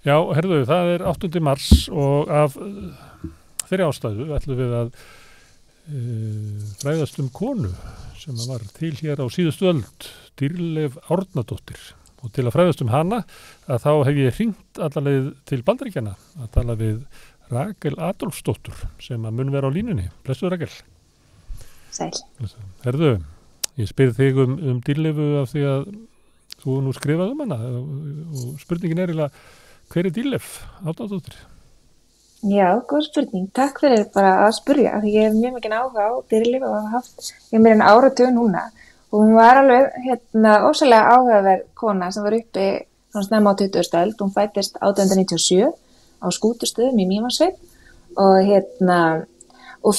Já, herðu, það 8. mars og af þeirri ástæðu ætlum við að fræðast konu sem var til hér á síðustu öld, Dýrleif Árnadóttir. Og til að fræðast hana, að þá hef ég hringt allaveg til Bandaríkjanna að tala við Rakel Adolfsdóttur sem að mun vera á línunni. Blessuð Rakel. Sæl. Herðu, ég spyr þig Dýrleifu af því að þú nú skrifað hana og spurningin eiginlega, hver Dýrleif Árnadóttir? Já, góð spurning. Takk fyrir bara að spyrja, því ég hef mjög mikið áhuga á Dýrleif og hafa haft meira en áratug núna. Og hún var alveg ósælega áhugaverð kona sem var uppi svona snemma á 20. öld. Hún fæddist 1897 á Skútustöðum í Mývatnssveit og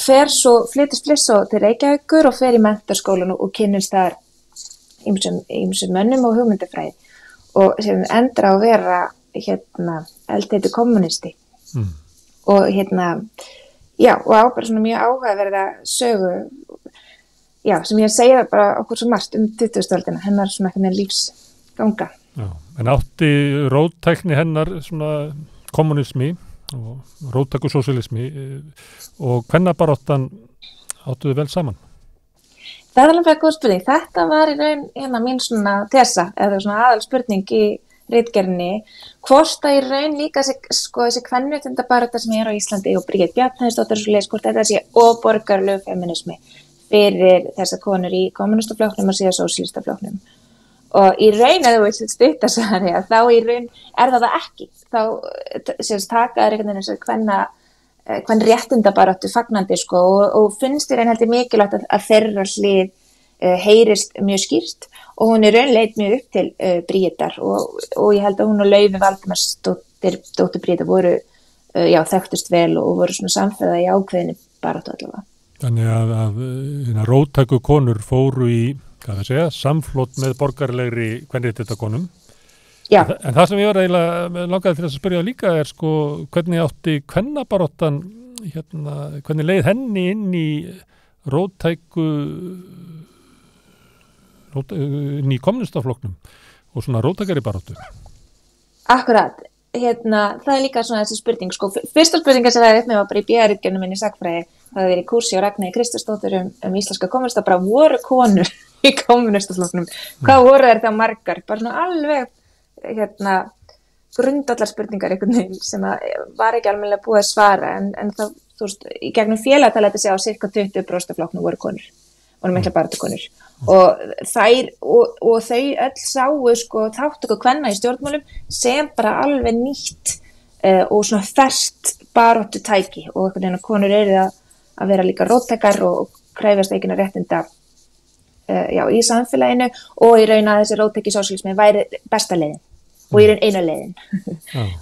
flyttist svo til Reykjavíkur og fer í menntaskólann og kynnist þar ýmsum mönnum og hugmyndafræði og sem endar á að vera eldheitur kommunisti. Og og á bara svona mjög áhugaverða sögu. Já, sem ég segja bara okkur svo margt 20. öldina, hennar svona eitthvað lífsganga. Já, en átti róttækni hennar svona kommunismi og róttækusósíalismi og kvennabaráttan áttuðu vel saman? Það alveg góð spurning. Þetta var í raun mín svona tesa, eða svona aðal spurning í ritgerðinni, hvort að í raun líka þessi kvenréttindabarátta sem er á Íslandi og Bríet Bjarnhéðinsdóttir hvort þetta sé og borgaralegu feminismi fyrir þessar konur í kommunistaflokknum og síðan sósíalistaflokknum. Og í raun, ef þú vilt stutta svari, þá í raun það ekki. Þá taka þær einhvern veginn þessar kvenréttindabaráttu fagnandi og finnst í raun heldur mikilvægt að þeirra hlið heyrist mjög skýrt og hún í raun leit mjög upp til Bríetar og ég held að hún og Laufey Valdimarsdóttir, dóttir Bríetar, voru þekktust vel og voru svona samferða í ákveðinni baráttu allavega. Þannig að róttæku konur fóru í, samflot með borgarlegri kvenréttindakonum. Já. En það sem ég var eiginlega langaði til að spyrja líka hvernig átti kvennabaráttan, hvernig leið henni inn í inn í kommunistaflokknum og svona róttækari baráttu. Akkurat. Það líka svona þessi spurning. Fyrsta spurninga sem það upp með var bara í BA-ritgerðinni minni í sagnfræði. Það hefði verið í kúrsi á Ragnheiði Kristinsdóttur íslenska kommunista, bara voru konur í kommunistaflokknum. Hvað voru þær þá margar? Bara svona alveg grundvallar spurningar einhvern veginn sem var ekki almennilega búið að svara en það, þú veist, í gegnum félagtali þetta sé á cirka 20% af flokknum voru konur. Voru mikla baráttukonur. Og þær og þau öll sáu þátttöku kvenna í stjórnmálum sem bara alveg nýtt og svona ferskt baráttutæki og einhvern veginn að konur eru að vera líka róttækar og krefjast aukinna réttinda í samfélaginu og í raun að þessi róttæki sósíalismi væri besta leiðin og í raun eina leiðin.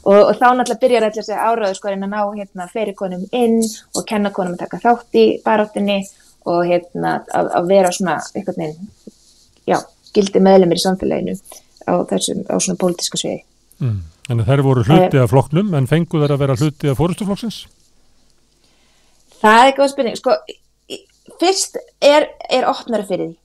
og þá náttúrulega byrjar allir þessi áráðu að ná fleiri konum inn og kenna konum að taka þátt í baráttunni og að vera svona einhvern veginn, gildi meðlimir í samfélaginu á svona pólitíska sviði. Þannig þær voru hluti af flokknum en fengu þær að vera hluti af forystuflokksins? Það góð spurning. Fyrst er opnara fyrir því.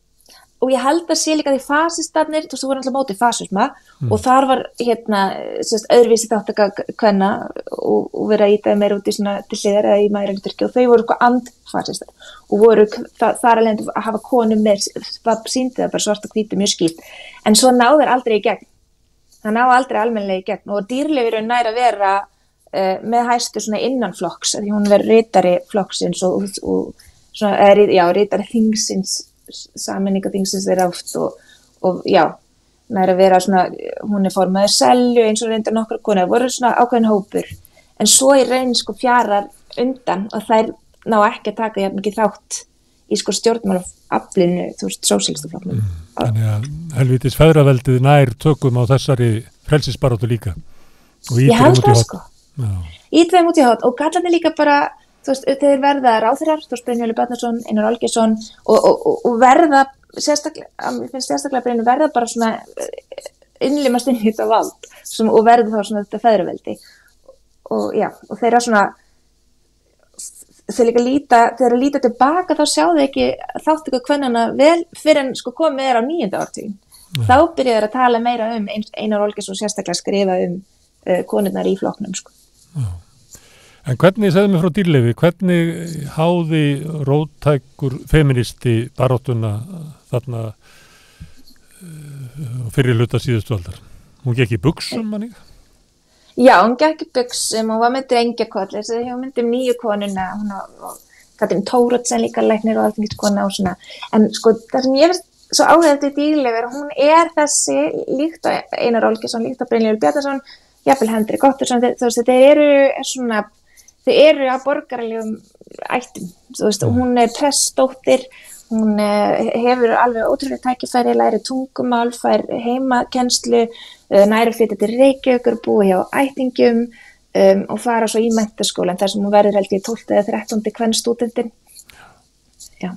Og ég held að sé líka því fasistarnir, þú voru alltaf móti fasisma og þar var öðruvísi þáttaka kvenna og verið að íta meira út í svona til hliðar eða í mæðrænturki og þau voru andfasistar og voru þar alveg að hafa konum með, sýndi það bara svart og hvítu mjög skýrt. En svo náðu þær aldrei í gegn. Það náðu aldrei almennilega í gegn og Dýrleif er nær að vera með hæstu svona innan flokks, því hún verið ritari flokksins og svona, ritari þingsins, sameiningaþingsins þeirra oft og nær að vera svona, hún er formaður selju eins og reyndar nokkra konur, voru svona ákveðin hópur, en svo í raun fjarar undan og þær ná ekki að taka jafn mikið þátt í stjórnmálaflinu, sósíalistaflokknum. Þannig að helvítis feðraveldið nær tökum á þessari frelsisbaráttu líka. Ég held það Ítveim út í hótt og gallarnir líka bara, þeir verða ráðherrar, Brynjólfur Bjarnason, Einar Olgeirsson og verða sérstaklega, mér finnst sérstaklega Brynjólfur verða bara svona innlimast inn í þetta vald og verða þá svona þetta feðraveldi og þeirra svona þeir líta tilbaka þá sjá þau ekki þáttöku kvennanna vel fyrir en komið á 9. ártuginn. Þá byrja þeir að tala meira Einar Olgeirsson sérstaklega skrifa konurnar í flokknum, sko. Já. En hvernig, segðu mig frá Dýrleifi, hvernig háði róttækur feministi baráttuna þarna fyrir hluta síðustu aldar? Hún gekk í buxum, manni? Já, hún gekk í buxum og var með drengjakoll, þess að hún myndi nýju konuna, hún og Katrín Thoroddsen líka læknir og alþingiskona og svona. En sko, það sem ég veist svo áhugavert við Dýrleif hún þessi líkt á Einar Olgeirsson, líkt á Brynjólfur Bjarnason, jafnvel Hendrik Ottorsson, þú veist, þau eru á borgaralegum ættum, þú veist, hún prestdóttir, hún hefur alveg ótrúlega tækifæri, læri tungumál, fær heimakennslu, næri flytja til Reykjavíkur, búi hjá ættingjum og fara svo í menntaskólan þar sem hún verður held ég 12. eða 13. kvenstúdentin. Já.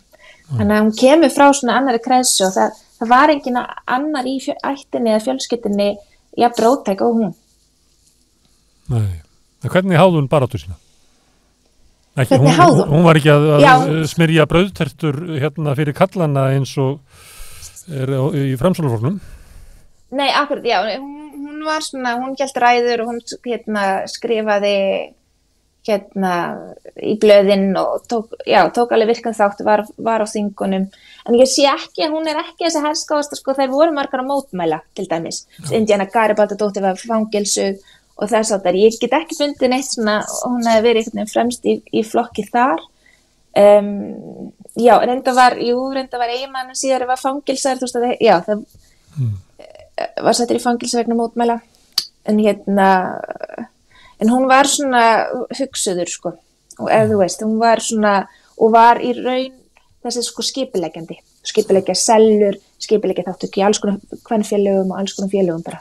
Þannig að hún kemur frá svona annarri kreðsu og það var enginn annar í ættinni eða fjölskyldinni jafn róttæk og hún. Nei. En hvernig háði hún baráttu sína? Ekki, hún var ekki að smyrja brauðtertur hérna fyrir kallana eins og í Framsóknarflokknum? Nei, akkurat, já, hún var svona, hún hélt ræður og hún skrifaði í blöðin og tók alveg virkan þátt, var á þingunum. En ég sé ekki, hún ekki þessi herskáðasta, sko, þær voru margar að mótmæla, til dæmis. Indiana Garibaldadóttir var fangilsuð og þess áttar. Ég get ekki fundið neitt svona, hún hefði verið einhvern veginn fremst í flokki þar. Já, reynda var eiginmaðurinn síðar var fangilsaður, þú veist það var settur í fangilsi vegna mótmæla. En hún var svona hugsuður, sko, og ef þú veist, hún var svona, og var í raun þessi sko skipuleggjandi, skipuleggja sellur, skipuleggja þáttöku í alls konar kvenfélögum og alls konar félögum bara.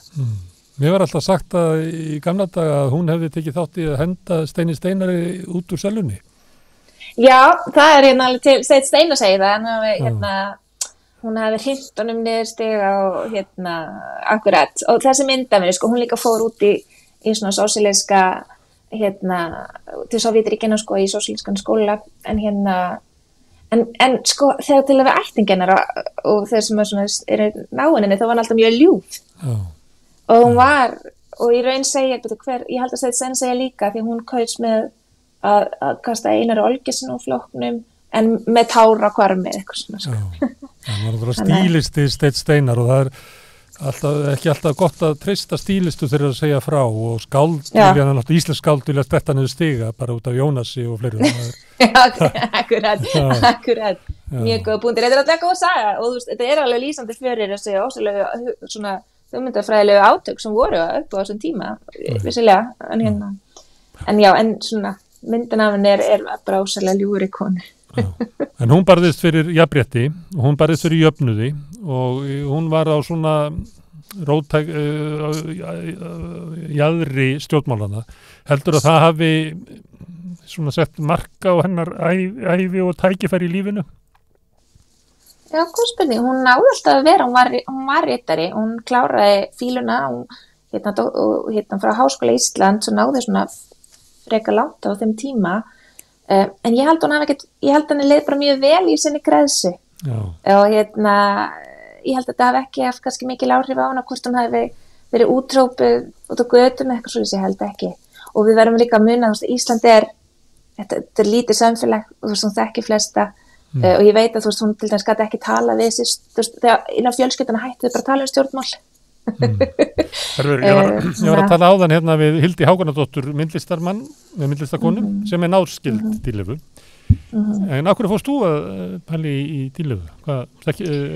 Mér var alltaf sagt að í gamla daga að hún hefði tekið þátt í að henda Steini Steinari út úr sellunni. Já, það alveg til, Steinn Steinar segir það, en hún hafi hringt honum niður stiga og akkurat, og þessi myndafinn, sko, hún líka fór út í svona sósíalíska, til Sovétríkjanna, sko, í sósíalískan skóla, en sko, þegar til að vera ættingennar og þeir sem eru náinni, þá var hann alltaf mjög ljúf. Já. Og hún var, og í raun segja, ég held að Steinn segja líka, því hún kaus með að kasta Einar Olgeirsson úr flokknum, en með tára hvarmi eitthvað svona. Já, það var stílisti Steinn Steinar og það ekki alltaf gott að treysta stílistu þegar að segja frá og skáld, íslensk skáld vilja stetta niður stiga bara út af Jónasi og fleiri. Akkurat. Mjög góð búndir. Þetta alltaf góð saga og þú veist, þetta alveg lýsandi fyrir þessi ósælega svona hugmyndafræðilegu átök sem voru upp á þessum tíma, vissilega, en svona myndin af henni bara ósælega ljúfur konu. En hún barðist fyrir jafnrétti og hún barðist fyrir jöfnuði og hún var á svona róttæk jaðri stjórnmálana. Heldur að það hafi svona sett marka á hennar ævi og tækifæri í lífinu? Já, góð spurning. Hún náði alltaf að vera, hún var ritari, hún kláraði fíluna og frá Háskóla Íslands og náði svona freka langt á þeim tíma. En ég held henni leið bara mjög vel í sinni kreðsu. Og ég held að þetta hafi ekki haft kannski mikil áhrif á hana hvort hún hafi verið útrópuð út á götum eitthvað svo ég held ekki. Og við verðum líka að muna, þú veist, Ísland þetta lítið samfélag og þú veist, hún þekki flesta og ég veit að þú veist, hún til dæmis gat ekki tala við þessi, þú veist, þegar innan fjölskylduna hættu þau bara að tala um stjórnmál. Ég var að tala áðan hérna við Hildi Hákonardóttur myndlistarkonu sem náskild Dýrleifu. En af hverju fórst þú að pæli í Dýrleifu?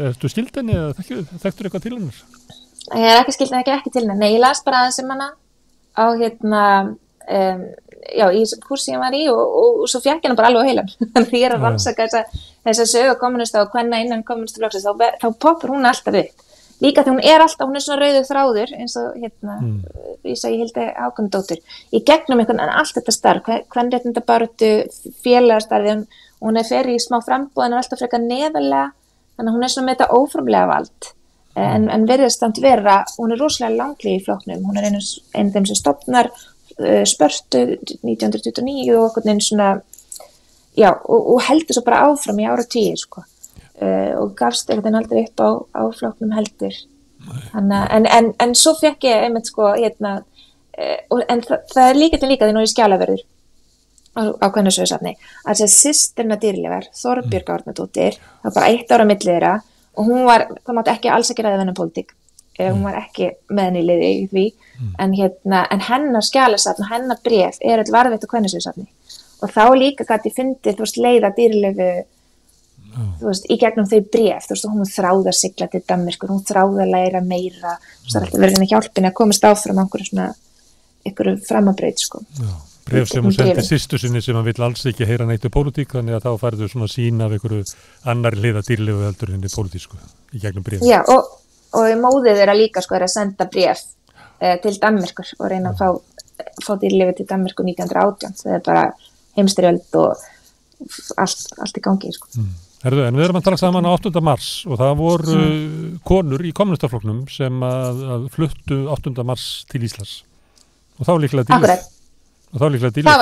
Ertu skild henni eða þekktur eitthvað til hennar? Ég ekki skild henni, ekki til hennar. Nei, ég las bara aðeins hana á í þessum kursi ég var í og svo fékk henni bara alveg á heilan. Þannig að ég að rannsaka þessa sögu kommunista og hvenna innan kommunistaflokksins þá poppar hún alltaf upp. Líka því hún er svona rauður þráður eins og ég segi Hildi Hákonardóttur í gegnum einhvern allt þetta starf, kvenréttindabaráttu, félagsstarfi, hún fer í smá framboð en alltaf frekar neðarlega, þannig að hún er svona með þetta óformlega vald en virðist samt vera, hún er rosalega langlíf í flokknum, hún er einu af þeim sem stofnar Spörtu 1929 og okkur einn svona, og heldur svo bara áfram í áratugi, sko. Og gafst eitthvað aldrei upp á flokknum heldur. En svo fekk ég einmitt sko en það líka því nú í Skjálaverður á Kvennasögusafni að þessi systirna Dýrleifar, Þorbjörg Árnadóttir, það var bara 1 ára milli þeirra og það mátti ekki alls ekki ræða vennapolitík, hún var ekki með henni í liði í því, en hennar skjalasafn og hennar bréf öll varðveitt á Kvennasögusafni og þá líka gæti fyndið, leiða Dýrleifu í gegnum þau bréf, hún þráði að sigla til Danmerkur, hún þráði að læra meira, það alltaf verið henni hjálpinni að komast áfram einhverju framabraut, sko. Já. Bréf sem hún sendi systur sinni sem hann vill alls ekki heyra neitt pólitík, þannig að þá færðu svona sín af einhverju annari hliða Dýrleifu heldur henni pólitísku í gegnum bréf. Já, og móðið þeirra líka er að senda bréf til Danmerkur og reyna að fá Dýrleifu til Danmerkur 1918. Það bara heimstyrjöld og allt í gangi, sko. Herðu, en við erum að tala saman á 8. mars og það voru konur í kommunistaflokknum sem að fluttu 8. mars til Íslands og þá líklega Dýrleif. Akkurat. Og þá líklega Dýrleif.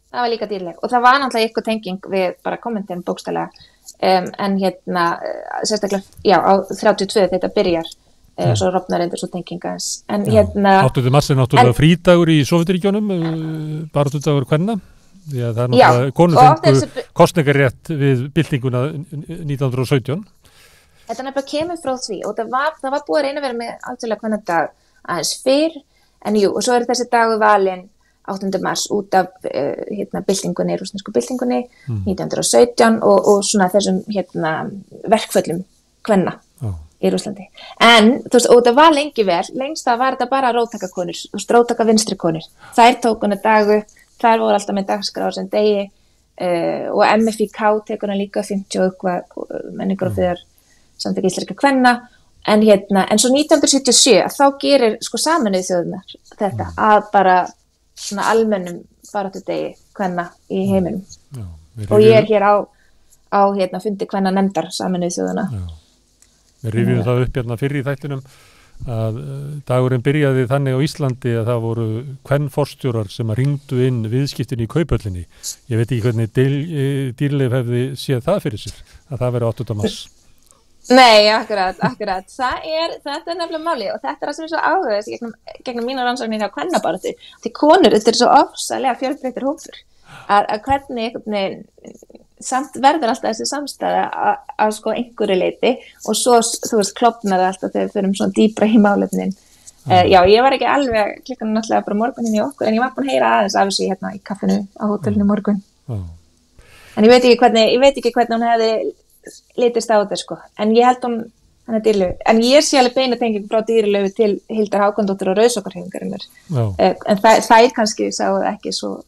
Það var líka Dýrleif og það var náttúrulega eitthvað tenging við bara kommentin bókstaflega en sérstaklega, á 32 þetta byrjar svo rofnar endur svo tenginga en 8. mars er náttúrulega frídagur í Sovétríkjunum, baráttudagur kvenna. Því að það er náttúrulega konur fengu kosningarétt við byltinguna 1917. Þetta nefnilega kemur frá því og það var búið að reyna að vera með alþjóðlega kvennadag aðeins fyrr en og svo þessi dagur valinn 8. mars út af byltingunni, rússnesku byltingunni 1917 og svona þessum verkföllum kvenna í Rússlandi. En og það var lengi vel, lengst það var þetta bara róttakakonur, róttaka vinstrikonur. Þær tókuna dagu, þær voru alltaf með dagskrá sem degi og MFIK tekur hann líka 50 menningar og fyrir samtök íslenska kvenna en svo 1977 þá gerir Sameinuðu þjóðirnar þetta að bara svona almennum baráttudegi kvenna í heiminum. Og ég hér á fundi kvenna nefndar Sameinuðu þjóðanna. Við rifjum það upp fyrir í þættinum að dagurinn byrjaði þannig á Íslandi að það voru kvenforstjórar sem að ringdu inn viðskiptin í Kauphöllinni. Ég veit ekki hvernig Dýrleif hefði séð það fyrir sér, að það veri 8. mars. Nei, akkurat. Þetta er nefnilega máli og þetta er það sem er svo áhugaðis gegnum mínu rannsóknir á kvennabaráttu. Því konur, þetta er svo ofsalega fjölbreyttur hópur að hvernig samt verður alltaf þessi samstæða að einhverju leiti og svo, klofnar það alltaf þegar við förum svona dýpra í málefnin. Já, ég var ekki alveg klukkan náttúrulega bara morgunin í okkur en ég var búin að heyra aðeins af þessu í kaffinu á hótelinu morgun. En ég veit ekki hvernig hún hefði litist á þetta, en ég held hann Dýrleifu, en ég sé alveg beina tengingu frá Dýrleifu til Hildar Hákonardóttur og Rauðsokkarhreyfingarinnar, en þær kannski sáu ekki svo,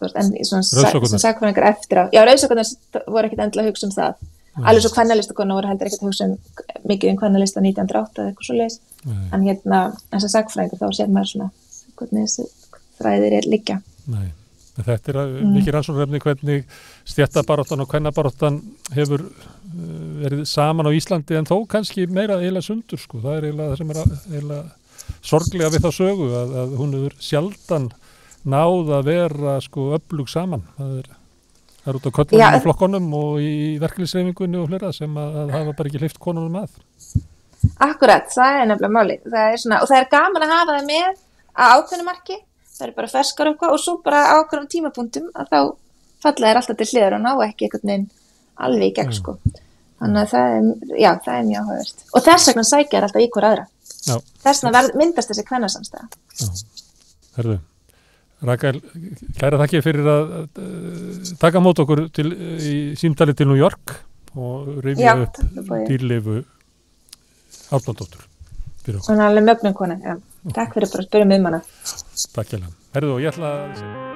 en svona sakfræðingar eftir á, Rauðsokkarnar voru ekkert endilega að hugsa það, alveg svo kvennalistakona voru heldur ekkert að hugsa mikið mikið 1908 eða eitthvað svo leis, en þess að sakfræðingar þá sér maður svona, hvernig þessi þræðir liggja. Nei. Þetta er mikið rannsóknarefni hvernig stéttabaráttan og kvennabaráttan hefur verið saman á Íslandi en þó kannski meira eiginlega sundur. Það er eiginlega það sem er eiginlega sorglega við þá sögu að hún hefur sjaldan náð að vera öflug saman. Það er út á köllunum og flokkonum og í verkalýðshreyfingunni og fleira sem að hafa bara ekki hleypt konunum að. Akkurat, það er nefnilega máli. Og það er gaman að hafa það með að ákveðnu marki. Það er bara ferskar eitthvað og svo bara á okkur tímapunktum að þá falla þær alltaf til hliðar og ná ekki einhvern veginn alveg í gegn Þannig að það er mjög áhugavert. Og þess vegna sækja þær alltaf í hver aðra. Þess vegna myndast þessi kvennasamstæða. Herðu, Rakel, kæra þakki fyrir að taka mót okkur í símtali til New York og rifja upp Dýrleifu Árnadóttur. Hún er alveg mögnum kona, Takk fyrir bara að spyrja mig hana. Takk hérlega. Herðu og ég ætla að